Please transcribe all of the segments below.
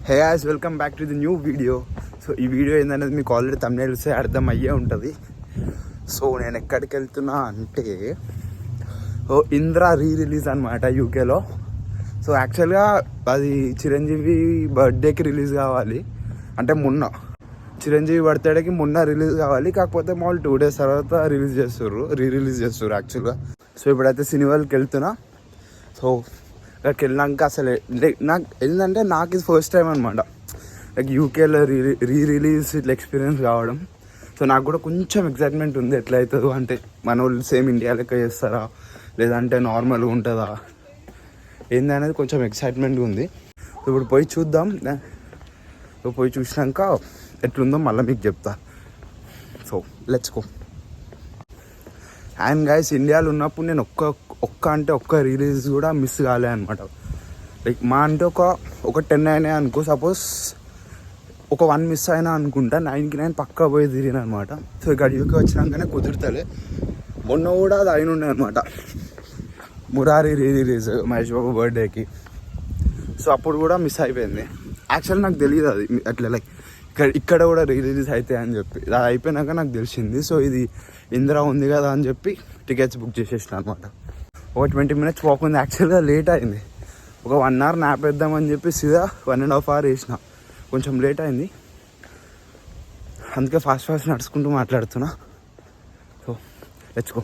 Hey guys, welcome back to the new video. So ఈ video ఏంటనేది మీకు already thumbnail చూస్తే అర్థం అయ్యే ఉంటుంది. సో నేను ఎక్కడికి వెళ్తున్నా అంటే ఇంద్రా రిలీజ్ అనమాట యూకేలో. సో యాక్చువల్గా అది చిరంజీవి బర్త్డేకి రిలీజ్ కావాలి, అంటే మొన్న చిరంజీవి బర్త్డేకి మొన్న రిలీజ్ కావాలి. కాకపోతే మామూలు 2 days తర్వాత రిలీజ్ చేస్తారు యాక్చువల్గా. సో ఇప్పుడైతే సినిమాకి వెళ్తున్నా. సో అక్కడికి వెళ్ళినాక అసలు నాకు ఏంటంటే నాకు ఇది ఫస్ట్ టైం అనమాట లైక్ యూకేలో రిలీజ్ ఇట్లా ఎక్స్పీరియన్స్ కావడం. సో నాకు కూడా కొంచెం ఎక్సైట్మెంట్ ఉంది, ఎట్లా అవుతుందో, అంటే మన వాళ్ళు సేమ్ ఇండియా లెక్క చేస్తారా లేదంటే నార్మల్గా ఉంటుందా ఏంది అనేది కొంచెం ఎక్సైట్మెంట్ ఉంది. ఇప్పుడు పోయి చూద్దాం. పోయి చూసినాక ఎట్లుందో మళ్ళీ మీకు చెప్తా. So let's go. And guys, ఇండియాలో ఉన్నప్పుడు నేను ఒక్క రిలీజ్ కూడా మిస్ కాలే అనమాట. లైక్ మా అంటే ఒక 10 అయినాయి అనుకో, సపోజ్ ఒక 1 మిస్ అయినా అనుకుంటా, 9కి 9 పక్కా పోయి తిరిగిన అనమాట. సో ఇక్కడ యూకే వచ్చినాకనే కుదురుతలే. మొన్న కూడా అది అయిన ఉండే అనమాట, మురారి రిలీజ్ మహేష్ బాబు బర్త్డేకి. సో అప్పుడు కూడా మిస్ అయిపోయింది. యాక్చువల్లీ నాకు తెలియదు అది అట్లా లైక్ ఇక్కడ కూడా రిలీజ్ అవుతాయి అని చెప్పి. అది అయిపోయినాక నాకు తెలిసింది. సో ఇది ఇందిరా ఉంది కదా అని చెప్పి టికెట్స్ బుక్ చేసేసిన అనమాట. ఒక 20 minutes వాక్ ఉంది. యాక్చువల్గా లేట్ అయింది, ఒక 1 hour న్యాప్ వేద్దామని చెప్పి సీదా 1.5 hours వేసిన. కొంచెం లేట్ అయింది, అందుకే ఫాస్ట్ నడుచుకుంటూ మాట్లాడుతున్నా. So let's go.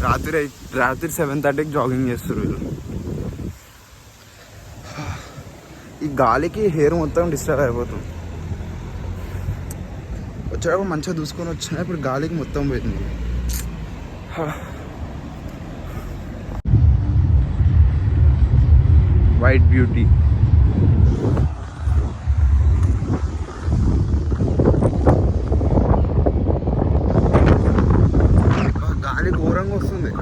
రాత్రి 7:30కి జాగింగ్ చేస్తారు వీళ్ళు. ఈ గాలికి హెయిర్ మొత్తం డిస్టర్బ్ అయిపోతుంది. వచ్చేటప్పుడు మంచిగా చూసుకొని వచ్చినా, ఇప్పుడు గాలికి మొత్తం పోయింది. White beauty. గాలి ఘోరంగా వస్తుంది.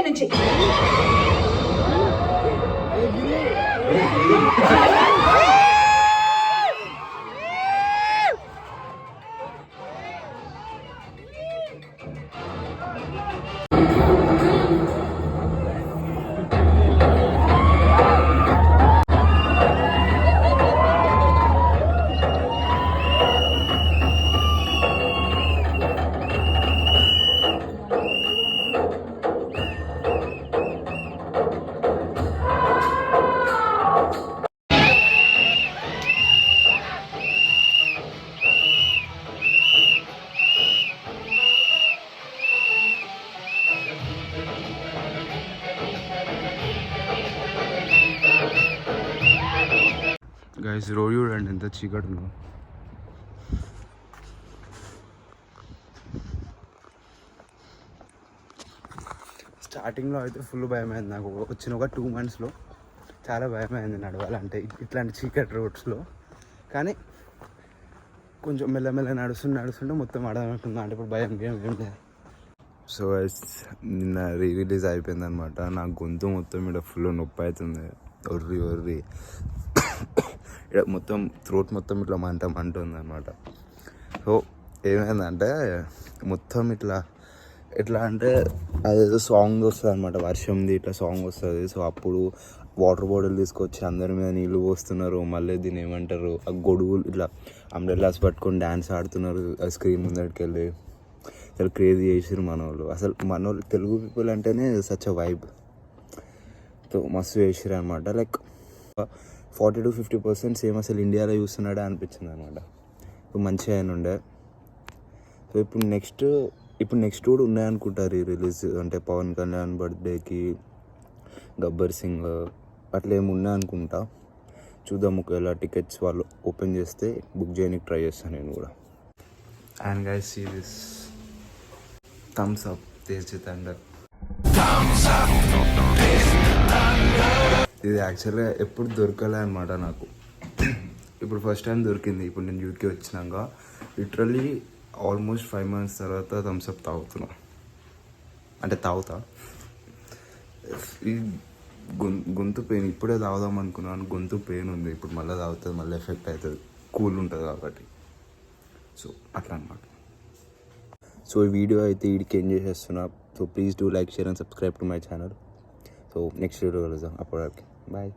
నుంచి గైస్, రోడ్ చూడండి ఎంత చీకటి ఉందో. స్టార్టింగ్లో అయితే ఫుల్ భయమైంది నాకు. వచ్చిన ఒక 2 monthsలో చాలా భయమైంది నడవాలంటే ఇట్లాంటి చీకటి రోడ్స్లో. కానీ కొంచెం మెల్లమెల్ల నడుస్తుంటే మొత్తం అడగనుంటుంది. అంటే ఇప్పుడు భయం ఏం లేదు. సో నిన్న రిలీజ్ అయిపోయింది అనమాట. నా గొంతు మొత్తం ఇక్కడ ఫుల్ నొప్పి అవుతుంది. ఒర్రి ఇక్కడ మొత్తం థ్రోట్ మొత్తం ఇట్లా మంట ఉంది అనమాట. సో ఏమైందంటే మొత్తం ఎట్లా అంటే అదేదో సాంగ్ వస్తుంది అనమాట, వర్షంది ఇట్లా సాంగ్ వస్తుంది. సో అప్పుడు వాటర్ బాటిల్ తీసుకొచ్చి అందరి మీద నీళ్ళు పోస్తున్నారు. మళ్ళీ దీన్ని ఏమంటారు, ఆ గొడుగులు ఇట్లా అంబ్రెల్లాస్ పట్టుకొని డ్యాన్స్ ఆడుతున్నారు ఆ స్క్రీన్ ముందరికి వెళ్ళి. అసలు క్రేజీ చేసారు మన వాళ్ళు. తెలుగు పీపుల్ అంటేనే సచ్ అ వైబ్. సో మస్తు చేసారు అనమాట. లైక్ 40 to 50% సేమ్ అసలు ఇండియాలో చూస్తున్నాడే అనిపించింది అనమాట. మంచిగా ఆయన ఉండే. సో ఇప్పుడు నెక్స్ట్ కూడా ఉన్నాయనుకుంటారు ఈ రిలీజ్. అంటే పవన్ కళ్యాణ్ బర్త్డేకి, గబ్బర్ సింగ్ అట్లా ఏమి ఉన్నాయనుకుంటా. చూద్దాం, ఒకవేళ టికెట్స్ వాళ్ళు ఓపెన్ చేస్తే బుక్ చేయడానికి ట్రై చేస్తాను నేను కూడా. And guys, see this Thums Up తేజ్ థండర్. ఇది యాక్చువల్గా ఎప్పుడు దొరకలే అనమాట నాకు. ఇప్పుడు ఫస్ట్ టైం దొరికింది. ఇప్పుడు నేను యూకే వచ్చినాక లిటరల్లీ ఆల్మోస్ట్ 5 months తర్వాత థమ్స్అప్ తాగుతున్నా, అంటే తాగుతా. ఈ గొంతు పెయిన్ ఇప్పుడే తాగుదాం అనుకున్నాను, గొంతు పెయిన్ ఉంది. ఇప్పుడు మళ్ళీ తాగుతుంది, మళ్ళీ ఎఫెక్ట్ అవుతుంది, కూల్ ఉంటుంది కాబట్టి. సో అట్లా అనమాట. సో ఈ వీడియో అయితే వీడికి ఎంజాయ్ చేస్తున్నా. So please do like, share and subscribe to my channel. So next video కలుద్దాం, అప్పటికి బాయ్.